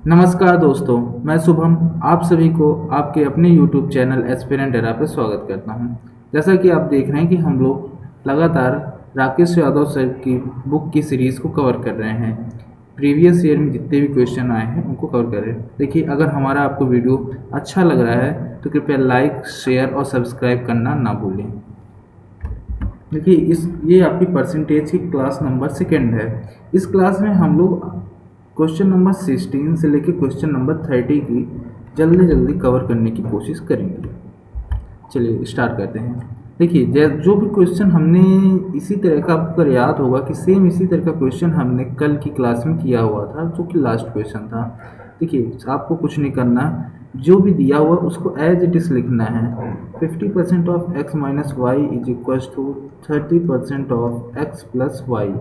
नमस्कार दोस्तों, मैं शुभम आप सभी को आपके अपने YouTube चैनल एस्पिरेंट एरा पे स्वागत करता हूं। जैसा कि आप देख रहे हैं कि हम लोग लगातार राकेश यादव सर की बुक की सीरीज़ को कवर कर रहे हैं। प्रीवियस ईयर में जितने भी क्वेश्चन आए हैं उनको कवर कर रहे हैं। देखिए, अगर हमारा आपको वीडियो अच्छा लग रहा है तो कृपया लाइक, शेयर और सब्सक्राइब करना ना भूलें। देखिए, ये आपकी परसेंटेज की क्लास नंबर 2 है। इस क्लास में हम लोग क्वेश्चन नंबर 16 से लेकर क्वेश्चन नंबर 30 की जल्दी जल्दी कवर करने की कोशिश करेंगे। चलिए स्टार्ट करते हैं। देखिए, जो भी क्वेश्चन हमने इसी तरह का, आपको अगर याद होगा कि सेम इसी तरह का क्वेश्चन हमने कल की क्लास में किया हुआ था, जो कि लास्ट क्वेश्चन था। देखिए, आपको कुछ नहीं करना, जो भी दिया हुआ उसको एज इट इज़ लिखना है। 50% of x minus Y is equal to 30% of x plus Y,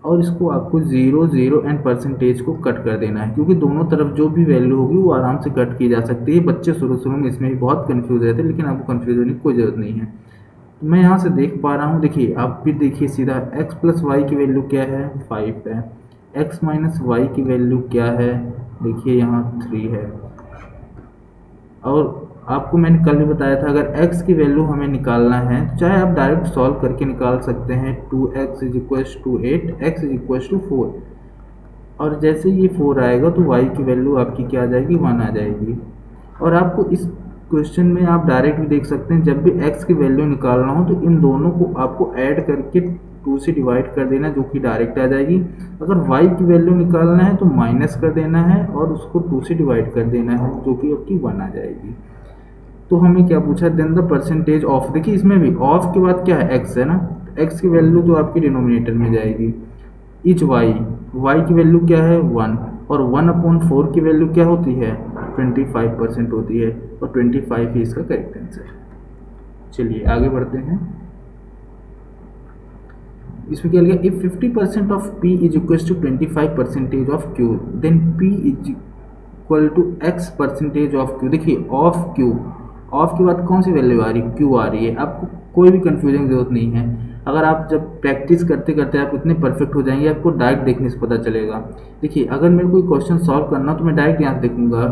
और इसको आपको 0, 0 एंड परसेंटेज को कट कर देना है, क्योंकि दोनों तरफ जो भी वैल्यू होगी वो आराम से कट की जा सकती है। बच्चे शुरू में इसमें भी बहुत कन्फ्यूज रहते हैं, लेकिन आपको कन्फ्यूज होने की कोई ज़रूरत नहीं है। तो मैं यहाँ से देख पा रहा हूँ। देखिए, आप भी देखिए सीधा, x प्लस वाई की वैल्यू क्या है, 5 है। x माइनस वाई की वैल्यू क्या है, देखिए यहाँ 3 है। और आपको मैंने कल भी बताया था, अगर x की वैल्यू हमें निकालना है तो चाहे आप डायरेक्ट सॉल्व करके निकाल सकते हैं। 2x is equals to 8, x is equals to 4, और जैसे ये 4 आएगा तो y की वैल्यू आपकी क्या आ जाएगी, 1 आ जाएगी। और आपको इस क्वेश्चन में आप डायरेक्ट भी देख सकते हैं, जब भी x की वैल्यू निकालना हो तो इन दोनों को आपको ऐड करके 2 से डिवाइड कर देना, जो कि डायरेक्ट आ जाएगी। अगर y की वैल्यू निकालना है तो माइनस कर देना है और उसको 2 से डिवाइड कर देना है, जो कि आपकी 1 आ जाएगी। तो हमें क्या पूछा, देन द परसेंटेज ऑफ। देखिए, इसमें भी ऑफ के बाद क्या है, x है ना, x की वैल्यू तो आपकी डिनोमिनेटर में जाएगी। इच y की वैल्यू क्या है, 1, और 1/4 की वैल्यू क्या होती है, 25% होती है, और 25 ही इसका करेक्ट आंसर। चलिए आगे बढ़ते हैं। इसमें क्या लिखा, if 50% of p is equal to 25% of q, then p is equal to x percentage of q। देखिए, ऑफ q, ऑफ के बाद कौन सी वैल्यू आ रही है, q आ रही है। आपको कोई भी कंफ्यूजन की जरूरत नहीं है। अगर आप जब प्रैक्टिस करते करते आप इतने परफेक्ट हो जाएंगे, आपको डायरेक्ट देखने से पता चलेगा। देखिए, अगर मेरे को क्वेश्चन सॉल्व करना तो मैं डायरेक्ट यहाँ देखूंगा,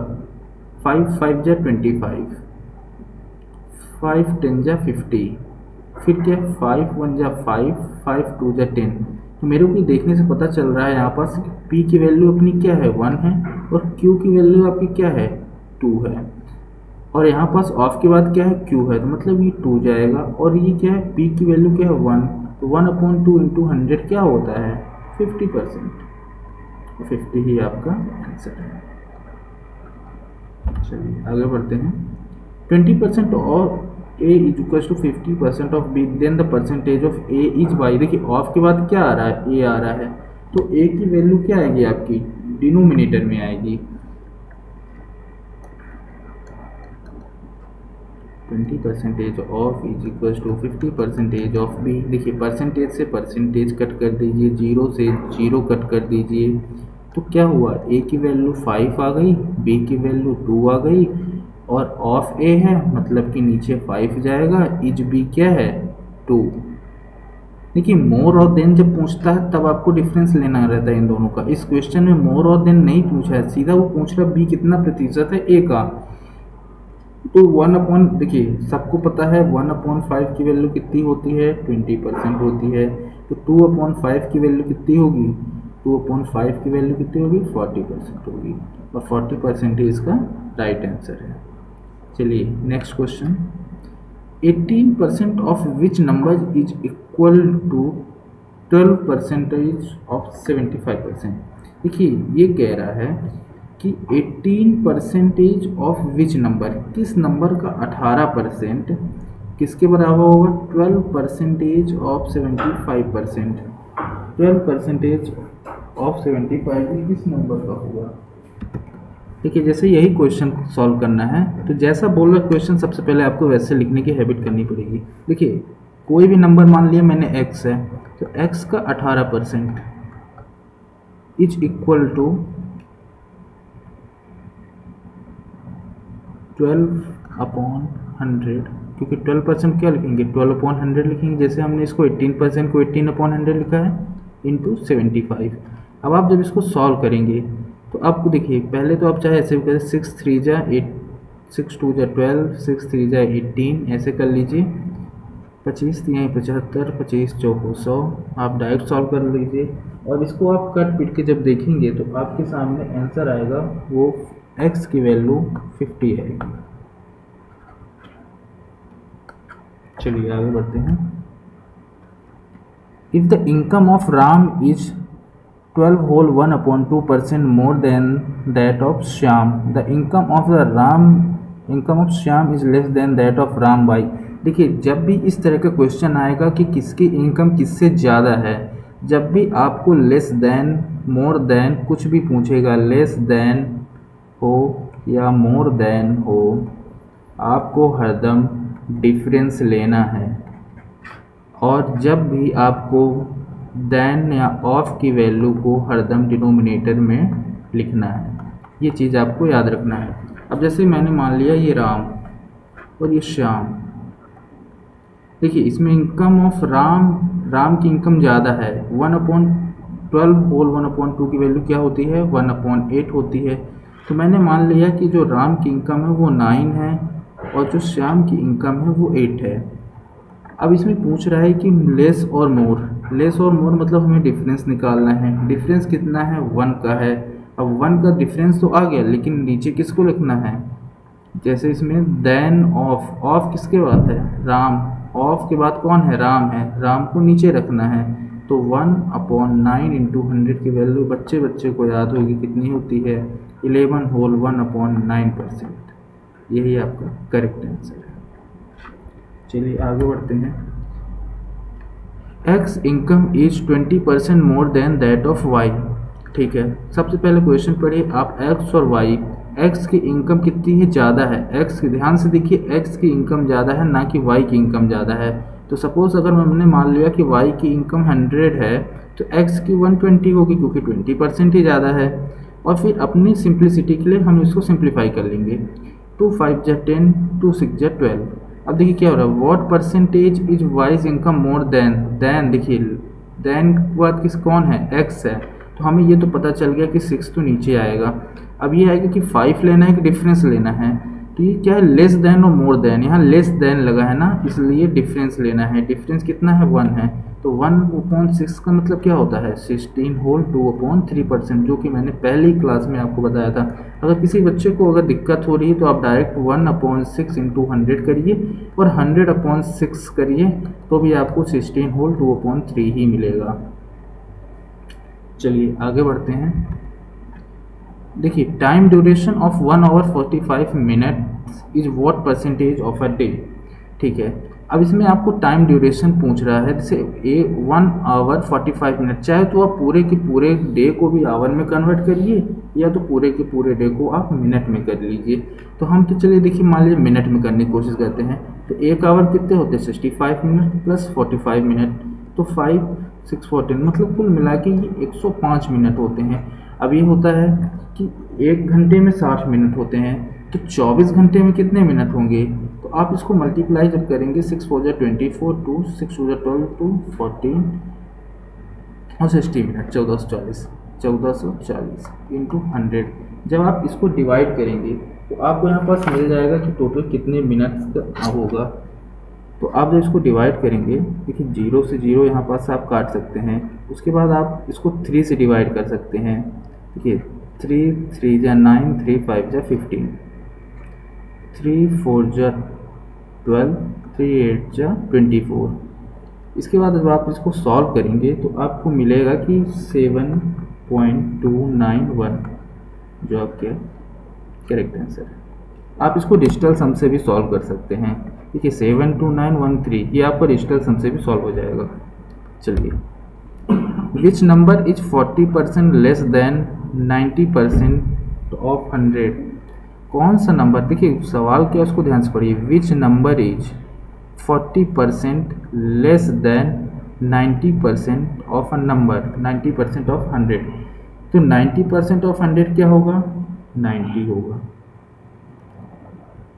5 5 जा 25, 5 10 जा 50, फिर क्या, 5 1 जा 5, 5 2 जा 10। तो मेरे को देखने से पता चल रहा है यहाँ पास p की वैल्यू अपनी क्या है, 1 है, और q की वैल्यू आपकी क्या है, 2 है। और यहाँ पास ऑफ के बाद क्या है, q है, तो मतलब ये 2 जाएगा। और ये क्या है, p की वैल्यू क्या है, 1, तो 1/2 इंटू 100 क्या होता है, 50%। 50 ही आपका आंसर है। चलिए आगे बढ़ते हैं। 20% of a is equal to 50% of b, then the percentage of a is y। देखिए, ऑफ के बाद क्या आ रहा है, a आ रहा है, तो a की वैल्यू क्या आएगी आपकी, डिनोमिनेटर में आएगी। 20% of is equal to 50% of b। देखिए, परसेंटेज से परसेंटेज कट कर दीजिए, 0 से 0 कट कर दीजिए, तो क्या हुआ, a की वैल्यू 5 आ गई, b की वैल्यू 2 आ गई, और ऑफ a है मतलब कि नीचे 5 जाएगा, इज b क्या है, 2। देखिए, मोर और देन जब पूछता है तब आपको डिफरेंस लेना रहता है इन दोनों का। इस क्वेश्चन में मोर और देन नहीं पूछा है, सीधा वो पूछ रहा b कितना प्रतिशत है a का। तो 1 देखिए, सबको पता है 1/5 की वैल्यू कितनी होती है, 20% होती है। तो 2/5 की वैल्यू कितनी होगी, 2/5 की वैल्यू कितनी होगी, 40% होगी, और 40% ही इसका राइट आंसर है। चलिए next question. 18% of which number is equal to 12% of 75%। देखिए, ये कह रहा है कि 18% ऑफ विच नंबर, किस नंबर का 18% किसके बराबर होगा, 12% ऑफ 75%। 12% ऑफ 75 किस नंबर का होगा। देखिए, जैसे यही क्वेश्चन सॉल्व करना है तो जैसा बोल रहा क्वेश्चन, सबसे पहले आपको वैसे लिखने की हैबिट करनी पड़ेगी। देखिए, कोई भी नंबर मान लिया मैंने x है, तो x का 18% इज इक्वल टू 12/100, क्योंकि 12% क्या लिखेंगे, 12/100 लिखेंगे। जैसे हमने इसको 18% को 18/100 लिखा है, इंटू 75। अब आप जब इसको सॉल्व करेंगे तो आपको देखिए पहले तो आप चाहे ऐसे भी करें 6 3 जा 8, 6 2 जा 12, 6 3 जा 18, ऐसे कर लीजिए। 25 3 75, 25 चौको 100, आप डायरेक्ट सॉल्व कर लीजिए। और इसको आप कट पिट के जब देखेंगे तो आपके सामने आंसर आएगा, वो x की वैल्यू 50 आएगी। चलिए आगे बढ़ते हैं। If the income of Ram is 12 whole 1/2% more than that of Shyam, the income of Shyam is less then that of Ram by. देखिए जब भी इस तरह का क्वेश्चन आएगा कि किसकी इनकम किससे ज़्यादा है, जब भी आपको लेस देन, मोर देन कुछ भी पूछेगा, लेस देन हो या मोर देन हो, आपको हरदम डिफरेंस लेना है। और जब भी आपको देन या ऑफ की वैल्यू को हरदम डिनोमिनेटर में लिखना है, ये चीज़ आपको याद रखना है। अब जैसे मैंने मान लिया ये राम और ये श्याम, देखिए इसमें इनकम ऑफ राम की इनकम ज़्यादा है। 1/12 होल 1/2 की वैल्यू क्या होती है, 1/8 होती है। तो मैंने मान लिया कि जो राम की इनकम है वो 9 है और जो श्याम की इनकम है वो 8 है। अब इसमें पूछ रहा है कि लेस और मोर मतलब हमें डिफरेंस निकालना है। डिफरेंस कितना है, 1 का है। अब 1 का डिफरेंस तो आ गया, लेकिन नीचे किसको लिखना है, जैसे इसमें देन ऑफ किसके बाद है, राम, ऑफ के बाद कौन है, राम है, राम को नीचे रखना है। तो 1/9 × 100 की वैल्यू बच्चे को याद होगी कितनी होती है, 11 होल 1/9%। यही आपका करेक्ट आंसर है। चलिए आगे बढ़ते हैं। X income is 20% more than that of Y. ठीक है, सबसे पहले क्वेश्चन पढ़िए आप, एक्स और वाई, एक्स की इनकम कितनी है, ज़्यादा है। एक्स की, ध्यान से देखिए, एक्स की इनकम ज़्यादा है, ना कि वाई की इनकम ज़्यादा है। तो सपोज़ अगर हमने मान लिया कि वाई की इनकम 100 है तो एक्स की 120 होगी, क्योंकि 20% ही ज़्यादा है। और फिर अपनी सिंप्लिसिटी के लिए हम इसको सिंप्लीफाई कर लेंगे। 2 5 जा 10, 2 6 जा 12। अब देखिए क्या हो रहा है, what percentage is wise income more than, देखिए देन के बाद किस कौन है, एक्स है। तो हमें ये तो पता चल गया कि 6 तो नीचे आएगा। अब ये आएगा कि 5 लेना है कि डिफरेंस लेना है। तो ये क्या है, लेस देन और मोर देन, यहाँ लेस देन लगा है ना, इसलिए डिफरेंस लेना है। डिफरेंस कितना है, 1 है। तो 1/6 का मतलब क्या होता है, 16 होल 2/3%, जो कि मैंने पहली क्लास में आपको बताया था। अगर किसी बच्चे को अगर दिक्कत हो रही है तो आप डायरेक्ट 1/6 × 100 करिए और 100/6 करिए, तो भी आपको 16 होल 2/3 ही मिलेगा। चलिए आगे बढ़ते हैं। देखिए time duration of 1 hour 45 minutes is what percentage of a day. ठीक है, अब इसमें आपको टाइम ड्यूरेशन पूछ रहा है, जैसे 1 hour 45 minutes, चाहे तो आप पूरे के पूरे डे को भी आवर में कन्वर्ट करिए या तो पूरे के पूरे डे को आप मिनट में कर लीजिए। तो हम तो चलिए देखिए मान लीजिए मिनट में करने की कोशिश करते हैं। तो 1 आवर कितने होते हैं, 65 मिनट प्लस 45 मिनट, तो 5 6 14, मतलब कुल मिला के ये 105 मिनट होते हैं। अब ये होता है कि 1 घंटे में 60 मिनट होते हैं, तो 24 घंटे में कितने मिनट होंगे। तो आप इसको मल्टीप्लाई जब करेंगे, 6 4 जा 24, 2 6 2 जा 12, 2 14 और 60 मिनट, 1440 इंटू 100। जब आप इसको डिवाइड करेंगे तो आपको यहाँ पास मिल जाएगा कि टोटल कितने मिनट का होगा। तो आप जब इसको डिवाइड करेंगे, देखिए 0 से 0 यहाँ पास आप काट सकते हैं। उसके बाद आप इसको 3 से डिवाइड कर सकते हैं। देखिए 3 3 जा 9, 3 5 जा 15, 3 4 जा 12, 3 8 जा 24। इसके बाद जब आप इसको सॉल्व करेंगे तो आपको मिलेगा कि 7.291, जो आपके करेक्ट आंसर है। आप इसको डिजिटल सम से भी सॉल्व कर सकते हैं। देखिए 72913, ये आपका डिजिटल सम से भी सॉल्व हो जाएगा। चलिए, विच number is 40% less than 90% of 100। कौन सा नंबर, देखिए सवाल क्या, उसको ध्यान से पढ़िए। विच number is 40% less than 90% of a number, 90% of 100। तो 90% ऑफ 100 क्या होगा, 90 होगा।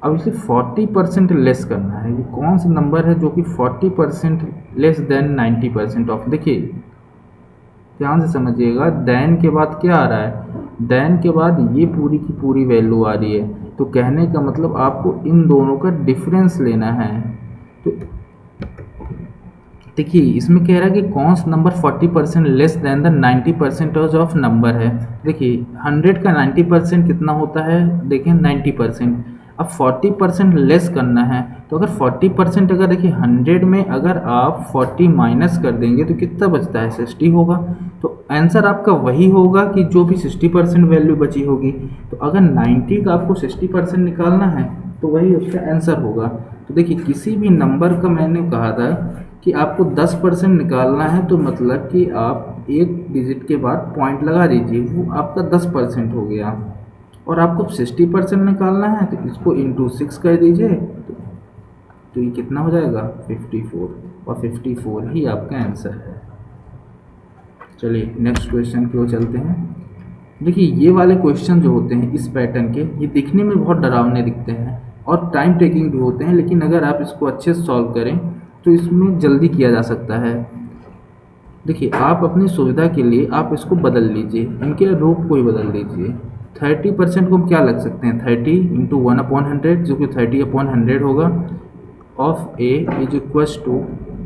अब इसे 40% लेस करना है। ये कौन सा नंबर है जो कि 40% लेस देन 90% ऑफ, देखिए ध्यान से समझिएगा, देन के बाद क्या आ रहा है, देन के बाद ये पूरी की पूरी वैल्यू आ रही है। तो कहने का मतलब आपको इन दोनों का डिफरेंस लेना है। तो देखिए इसमें कह रहा है कि कौन सा number 40% less than the 90% of number है। देखिए 100 का 90% कितना होता है, देखिए 90%। अब 40% लेस करना है, तो अगर 40% अगर देखिए 100 में अगर आप 40 माइनस कर देंगे तो कितना बचता है, 60 होगा। तो आंसर आपका वही होगा कि जो भी 60% वैल्यू बची होगी। तो अगर 90 का आपको 60% निकालना है तो वही उसका आंसर होगा। तो देखिए किसी भी नंबर का मैंने कहा था कि आपको 10% निकालना है, तो मतलब कि आप एक डिजिट के बाद पॉइंट लगा दीजिए, वो आपका 10% हो गया। और आपको 60% निकालना है तो इसको इंटू 6 कर दीजिए, तो ये कितना हो जाएगा 54, और 54 ही आपका आंसर है। चलिए नेक्स्ट क्वेश्चन की ओर चलते हैं। देखिए ये वाले क्वेश्चन जो होते हैं इस पैटर्न के, ये दिखने में बहुत डरावने दिखते हैं और टाइम टेकिंग भी होते हैं, लेकिन अगर आप इसको अच्छे से सॉल्व करें तो इसमें जल्दी किया जा सकता है। देखिए आप अपनी सुविधा के लिए आप इसको बदल लीजिए, इनके रूप को ही बदल दीजिए। 30% को हम क्या लग सकते हैं, 30 इंटू 1/100 जो कि 30/100 होगा, of A is equals to,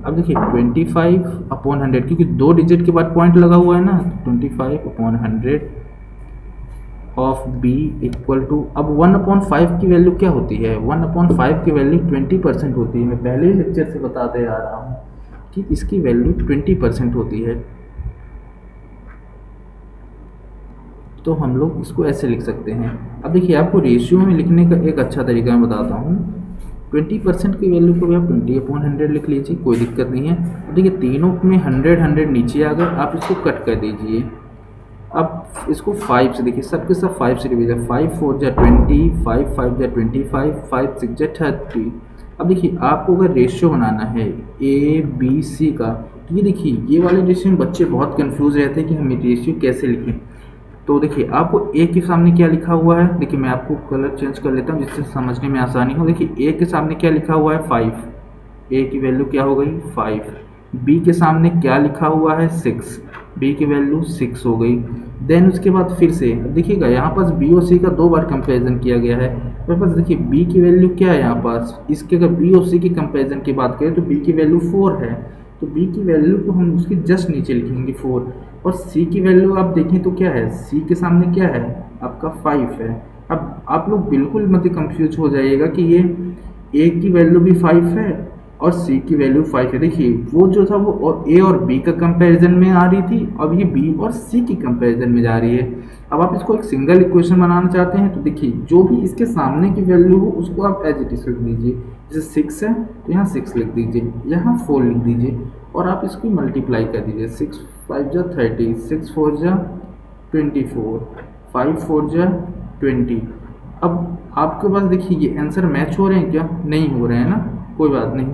अब देखिए 25/100 क्योंकि 2 डिजिट के बाद पॉइंट लगा हुआ है ना, 25/100 ऑफ बी इक्वल टू, अब 1/5 की वैल्यू क्या होती है, 1/5 की वैल्यू 20% होती है। मैं पहले ही लेक्चर से बताते आ रहा हूँ कि इसकी वैल्यू 20% होती है। तो हम लोग इसको ऐसे लिख सकते हैं। अब देखिए आपको रेशियो में लिखने का एक अच्छा तरीका मैं बताता हूँ। 20% की वैल्यू को भी आप 20/100 लिख लीजिए, कोई दिक्कत नहीं है। देखिए तीनों में 100 नीचे आ गए, आप इसको कट कर दीजिए। अब इसको 5 से देखिए, सबके सब 5 से डिवीजन, 5 4 जा 20, 5 5 जा 25, 5 6 जा 30। अब देखिए आपको अगर रेशियो बनाना है ए बी सी का, तो ये देखिए ये वाले रेशियो में बच्चे बहुत कंफ्यूज रहते हैं कि हम रेशियो कैसे लिखें। तो देखिए आपको ए के सामने क्या लिखा हुआ है, देखिए मैं आपको कलर चेंज कर लेता हूँ जिससे समझने में आसानी हो। देखिए ए के सामने क्या लिखा हुआ है 5, ए की वैल्यू क्या हो गई 5। बी के सामने क्या लिखा हुआ है 6, बी की वैल्यू 6 हो गई। देन उसके बाद फिर से देखिएगा यहाँ पास बी और सी का 2 बार कंपैरिजन किया गया है। मेरे पास देखिए बी की वैल्यू क्या है यहाँ पास, इसके अगर बी और सी की कंपैरिजन की बात करें तो बी की वैल्यू 4 है, तो बी की वैल्यू को हम उसके जस्ट नीचे लिखेंगे 4। और सी की वैल्यू आप देखें तो क्या है, सी के सामने क्या है आपका 5 है। अब आप लोग बिल्कुल मत कंफ्यूज हो जाइएगा कि ये ए की वैल्यू भी 5 है और सी की वैल्यू 5 है। देखिए वो जो था वो ए और बी का कंपैरिजन में आ रही थी, अब ये बी और सी की कंपैरिजन में जा रही है। अब आप इसको एक सिंगल इक्वेशन बनाना चाहते हैं तो देखिए जो भी इसके सामने की वैल्यू हो उसको आप एज इट इज लिख दीजिए। जैसे 6 है तो यहाँ 6 लिख दीजिए, यहाँ 4 लिख दीजिए और आप इसको मल्टीप्लाई कर दीजिए। 6 5 जा 30, 6 4 जा 24, 5 4 जा 20। अब आपके पास देखिए ये आंसर मैच हो रहे हैं क्या, नहीं हो रहे हैं ना, कोई बात नहीं।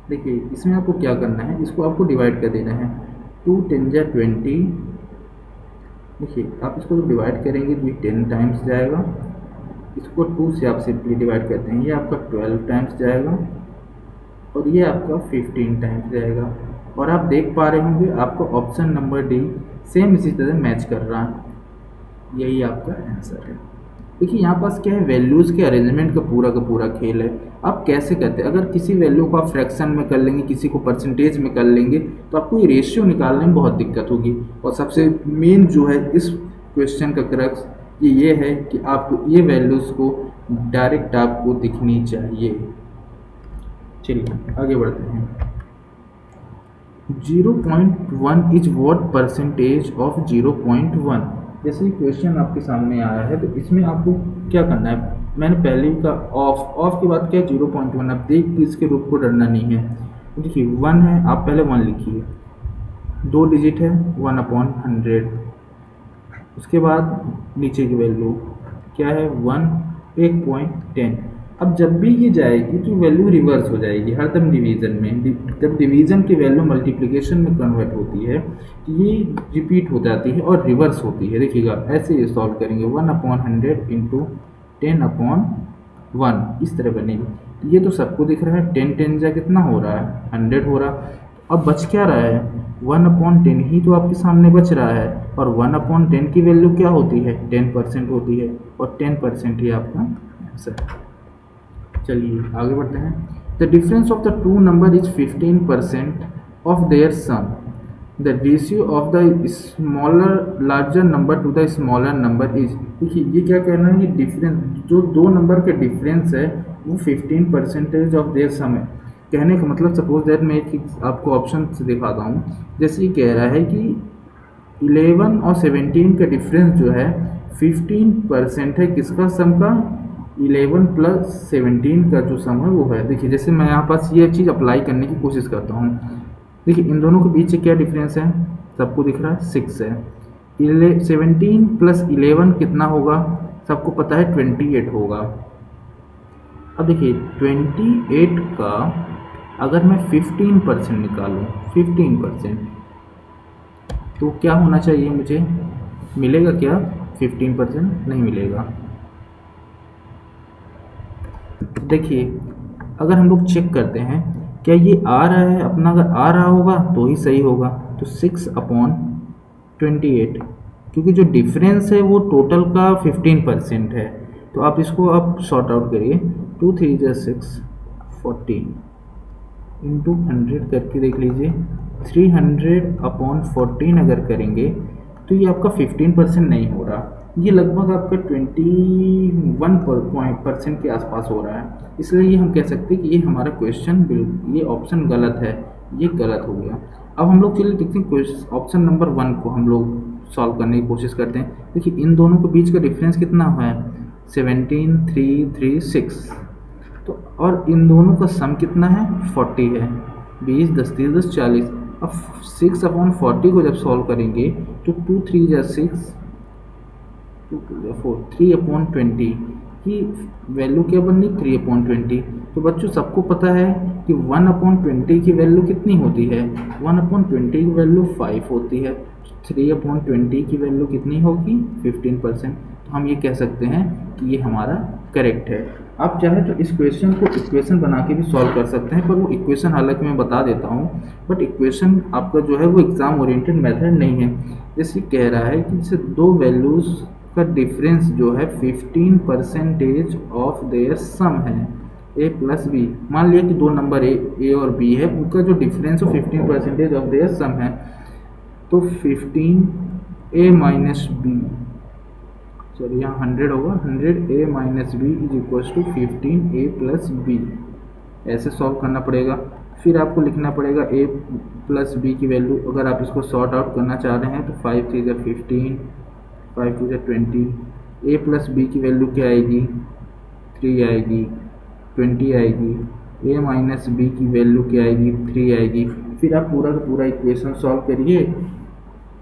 देखिए इसमें आपको क्या करना है, इसको आपको डिवाइड कर देना है। 2 10 जा 20, देखिए आप इसको जब डिवाइड करेंगे तो ये 10 टाइम्स जाएगा, इसको 2 से आप सिंपली डिवाइड करते हैं, ये आपका 12 टाइम्स जाएगा और ये आपका 15 टाइम्स जाएगा। और आप देख पा रहे होंगे आपका ऑप्शन नंबर डी सेम इसी तरह मैच कर रहा है, यही आपका आंसर है। देखिए यहाँ पास क्या है, वैल्यूज़ के अरेंजमेंट का पूरा खेल है। आप कैसे करते हैं, अगर किसी वैल्यू को आप फ्रैक्शन में कर लेंगे, किसी को परसेंटेज में कर लेंगे, तो आपको ये रेशियो निकालने में बहुत दिक्कत होगी। और सबसे मेन जो है इस क्वेश्चन का क्रक्स ये है कि आपको ये वैल्यूज़ को डायरेक्ट आपको दिखनी चाहिए। चलिए आगे बढ़ते हैं। 0.1 इज व्हाट परसेंटेज ऑफ 0.1। जैसे क्वेश्चन आपके सामने आया है तो इसमें आपको क्या करना है, मैंने पहले ही कहा ऑफ के बाद क्या 0.1। आप देख के इसके रूप को डरना नहीं है। देखिए 1 है, आप पहले 1 लिखिए, 2 डिजिट है 1/100, उसके बाद नीचे की वैल्यू क्या है 1.10। अब जब भी ये जाएगी तो वैल्यू रिवर्स हो जाएगी हरदम डिवीज़न में। जब डिवीज़न की वैल्यू मल्टीप्लिकेशन में कन्वर्ट होती है तो ये रिपीट हो जाती है और रिवर्स होती है। देखिएगा ऐसे ये सॉल्व करेंगे 1/100 इंटू 10/1 इस तरह बनेगी। ये तो सबको दिख रहा है, 10 10 जा कितना हो रहा है 100 हो रहा। और बच क्या रहा है, 1/10 ही तो आपके सामने बच रहा है, और 1/10 की वैल्यू क्या होती है, 10% होती है, और 10% ही आपका आंसर है। चलिए आगे बढ़ते हैं। The difference of the two number is 15% of their sum. The ratio of the smaller larger number to the smaller number is. देखिए ये क्या कहना है, ये डिफरेंस जो दो नंबर के डिफरेंस है वो 15% ऑफ देयर सम है। कहने का मतलब सपोज दैट मैं एक आपको ऑप्शन से दिखाता हूँ। जैसे ये कह रहा है कि 11 और 17 का डिफरेंस जो है 15% है, किसका सम का, 11 प्लस 17 का जो सम है वो है। देखिए जैसे मैं यहाँ पास ये चीज़ अप्लाई करने की कोशिश करता हूँ। देखिए इन दोनों के बीच क्या डिफरेंस है, सबको दिख रहा है 6 है। 17 प्लस 11 कितना होगा, सबको पता है 28 होगा। अब देखिए 28 का अगर मैं 15% निकालूँ, 15% तो क्या होना चाहिए, मुझे मिलेगा क्या, 15% नहीं मिलेगा। देखिए अगर हम लोग चेक करते हैं क्या ये आ रहा है अपना, अगर आ रहा होगा तो ही सही होगा, तो 6/28, क्योंकि जो डिफरेंस है वो टोटल का 15% है। तो आप इसको आप सॉर्ट आउट करिए, 2 3 जा 6, 14 इंटू 100 करके देख लीजिए, 300/14 अगर करेंगे तो ये आपका 15% नहीं हो रहा, ये लगभग आपका 21% के आसपास हो रहा है। इसलिए ये हम कह सकते हैं कि ये हमारा क्वेश्चन ये ऑप्शन गलत है, ये गलत हो गया। अब हम लोग चलिए देखते हैं ऑप्शन नंबर 1 को हम लोग सॉल्व करने की कोशिश करते हैं। देखिए इन दोनों के बीच का डिफरेंस कितना है, 17 3 3 6, तो और इन दोनों का सम कितना है, 40 है, 20 10 30 10 40। अब 6/40 को जब सॉल्व करेंगे तो 2 3 जा 6, 2 2 जा 4, 3/20 की वैल्यू क्या बननी, 3/20। तो बच्चों सबको पता है कि 1/20 की वैल्यू कितनी होती है, 1/20 की वैल्यू 5 होती है, 3/20 की वैल्यू कितनी होगी, 15%। तो हम ये कह सकते हैं कि ये हमारा करेक्ट है। आप चाहे तो इस क्वेश्चन को इक्वेशन बना के भी सॉल्व कर सकते हैं, पर वो इक्वेशन हालांकि मैं बता देता हूँ, बट इक्वेशन आपका जो है वो एग्ज़ाम ओरिएंटेड मेथड नहीं है। जैसे कह रहा है कि जैसे दो वैल्यूज़ का डिफरेंस जो है 15% ऑफ देयर सम है, ए प्लस बी। मान लिया कि दो नंबर ए और बी है, उनका जो डिफरेंस है 15% ऑफ देयर सम है, तो 15a माइनस बी, सॉरी यहाँ 100 होगा, 100a minus B is equal to 15a plus B. ऐसे सॉल्व करना पड़ेगा। फिर आपको लिखना पड़ेगा a प्लस बी की वैल्यू, अगर आप इसको सॉर्ट आउट करना चाह रहे हैं तो 5 3 जा 15, 5 2 जा 20, a प्लस बी की वैल्यू क्या आएगी, 3 आएगी, 20 आएगी, a माइनस बी की वैल्यू क्या आएगी, 3 आएगी। फिर आप पूरा का पूरा इक्वेशन सॉल्व करिए,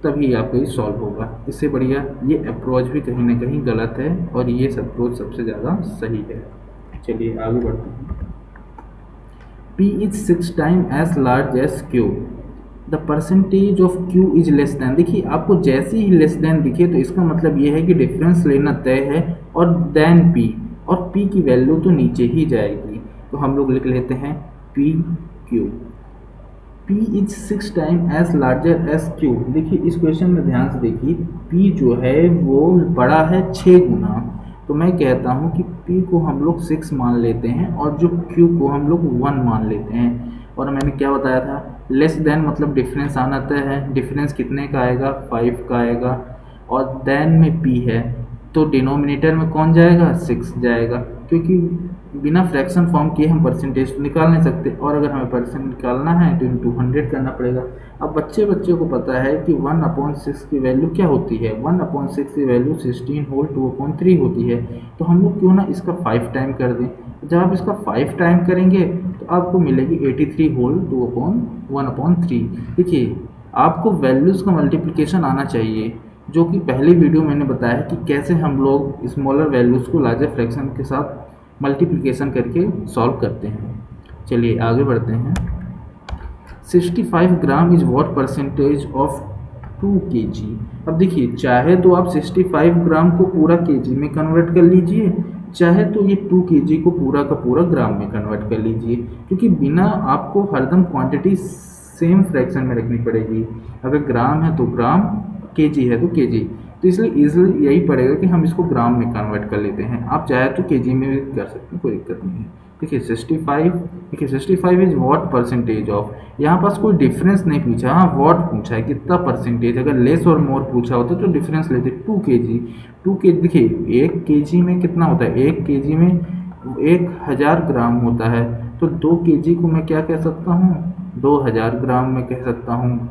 तभी आपका ये सॉल्व होगा। इससे बढ़िया ये अप्रोच भी कहीं ना कहीं गलत है और ये अप्रोच सबसे ज़्यादा सही है। चलिए आगे बढ़ते हैं। P is 6 time as large as Q, the percentage of Q is less than. देखिए आपको जैसे ही लेस देन दिखे तो इसका मतलब ये है कि डिफरेंस लेना तय है, और देन P, और P की वैल्यू तो नीचे ही जाएगी। तो हम लोग लिख लेते हैं PQ। P is 6 time as larger as Q। देखिए इस क्वेश्चन में ध्यान से देखिए, P जो है वो बड़ा है 6 गुना, तो मैं कहता हूँ कि P को हम लोग 6 मान लेते हैं और जो Q को हम लोग 1 मान लेते हैं। और मैंने क्या बताया था, लेस देन मतलब डिफरेंस आना तय है। डिफरेंस कितने का आएगा, 5 का आएगा, और देन में P है तो डिनोमिनेटर में कौन जाएगा, 6 जाएगा, क्योंकि बिना फ्रैक्शन फॉर्म किए हम परसेंटेज तो निकाल नहीं सकते, और अगर हमें परसेंट निकालना है तो इंटू 100 करना पड़ेगा। अब बच्चे को पता है कि 1/6 की वैल्यू क्या होती है, 1/6 की वैल्यू 16 होल 2/3 होती है। तो हम लोग क्यों ना इसका 5 टाइम कर दें। जब आप इसका 5 टाइम करेंगे तो आपको मिलेगी 83 होल 2/1/3। देखिए आपको वैल्यूज़ का मल्टीप्लिकेशन आना चाहिए, जो कि पहले वीडियो मैंने बताया कि कैसे हम लोग स्मॉलर वैल्यूज़ को लार्जर फ्रैक्शन के साथ मल्टीप्लिकेशन करके सॉल्व करते हैं। चलिए आगे बढ़ते हैं। 65 gram is what percentage of 2 kg। अब देखिए चाहे तो आप 65 ग्राम को पूरा kg में कन्वर्ट कर लीजिए, चाहे तो ये 2 kg को पूरा का पूरा ग्राम में कन्वर्ट कर लीजिए, क्योंकि बिना आपको हरदम क्वांटिटी सेम फ्रैक्शन में रखनी पड़ेगी। अगर ग्राम है तो ग्राम, केजी है तो केजी, तो इसलिए ईजिली यही पड़ेगा कि हम इसको ग्राम में कन्वर्ट कर लेते हैं। आप चाहे तो केजी में भी कर सकते हैं, कोई दिक्कत नहीं है। देखिए 65, देखिए 65 इज वॉट परसेंटेज ऑफ, यहाँ पास कोई डिफरेंस नहीं पूछा, हाँ वॉट पूछा है कितना परसेंटेज। अगर लेस और मोर पूछा होता तो डिफरेंस लेते। 2 kg, 2 kg, देखिए 1 kg में कितना होता है, 1 kg में 1000 ग्राम होता है, तो 2 kg को मैं क्या कह सकता हूँ, 2000 ग्राम में कह सकता हूँ।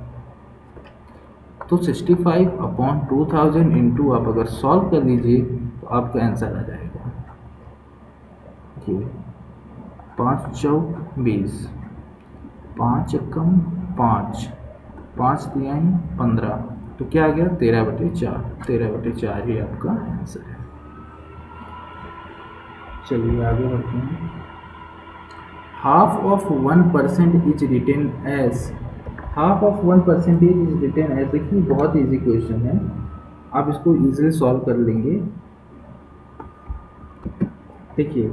तो 65/2000 इंटू आप अगर सॉल्व कर लीजिए तो आपका आंसर आ जाएगा। देखिए 5 चौक 20, 5 एकम 5, 5 तिहाई 15, तो क्या आ गया 13/4, 13/4 ही आपका आंसर है। चलिए आगे बढ़ते हैं। Half of 1% is written as, half of 1% is written as, देखिए बहुत इजी क्वेश्चन है, आप इसको इजीली सॉल्व कर लेंगे। देखिए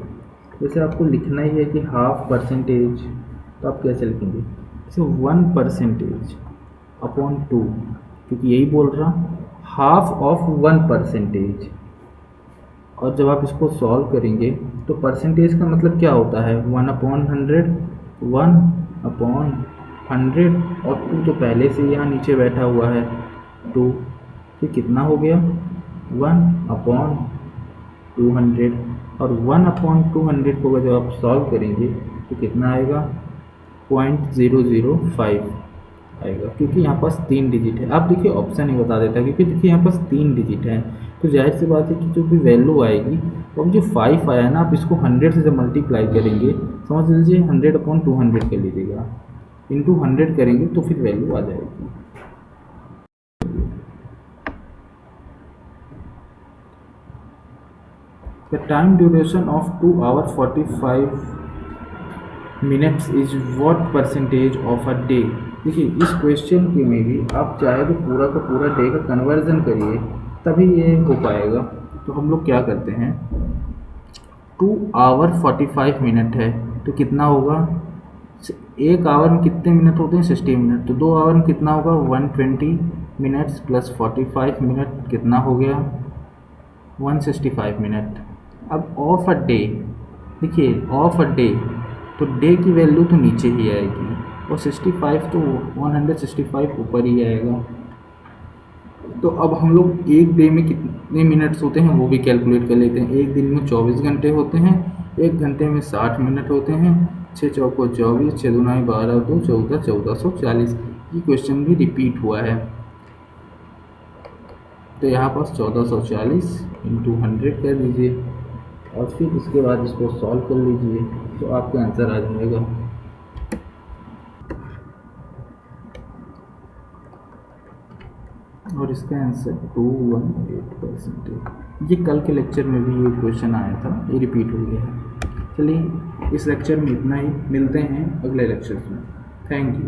जैसे आपको लिखना ही है कि हाफ परसेंटेज, तो आप कैसे लिखेंगे, जैसे 1% अपॉन 2, क्योंकि यही बोल रहा हाफ ऑफ 1%, और जब आप इसको सॉल्व करेंगे तो परसेंटेज का मतलब क्या होता है, 1/100, 1/100, और 2 तो पहले से यहाँ नीचे बैठा हुआ है 2, तो कितना हो गया 1/200, और 1/200 को जब आप सॉल्व करेंगे तो कितना आएगा 0.005 आएगा, क्योंकि यहाँ पास 3 डिजिट है। आप देखिए ऑप्शन ही बता देता है, क्योंकि देखिए यहाँ पास 3 डिजिट है, तो जाहिर सी बात है कि जो भी वैल्यू आएगी, तो अब जो 5 आया ना, आप इसको 100 से जब मल्टीप्लाई करेंगे, समझ लीजिए 100/200 कर लीजिएगा, इंटू 100 करेंगे तो फिर वैल्यू आ जाएगी। The time duration of 2 hours 45 minutes is what percentage of a day। देखिए इस क्वेश्चन के में भी आप चाहे तो पूरा का पूरा डे का कन्वर्जन करिए, तभी ये हो पाएगा। तो हम लोग क्या करते हैं, 2 आवर 45 मिनट है, तो कितना होगा, 1 आवर में कितने मिनट होते हैं 60 मिनट, तो 2 आवर में कितना होगा 120 मिनट्स प्लस 45 मिनट, कितना हो गया 165 मिनट। अब ऑफ अ डे, देखिए ऑफ अ डे, तो डे की वैल्यू तो नीचे ही आएगी, और 65 तो 165 ऊपर ही आएगा। तो अब हम लोग एक डे में कितने मिनट्स होते हैं वो भी कैलकुलेट कर लेते हैं। एक दिन में 24 घंटे होते हैं, 1 घंटे में 60 मिनट होते हैं, 6 चौको 24, 6 दूना 12, 2 14, 1440। ये क्वेश्चन भी रिपीट हुआ है, तो यहाँ पास 1440 इंटू 100 कर दीजिए, और फिर उसके बाद इसको सॉल्व कर लीजिए, तो आपका आंसर आ जाएगा। और इसका आंसर 218%। ये कल के लेक्चर में भी ये क्वेश्चन आया था, ये रिपीट हो गया है। चलिए इस लेक्चर में इतना ही, मिलते हैं अगले लेक्चर में। Thank you.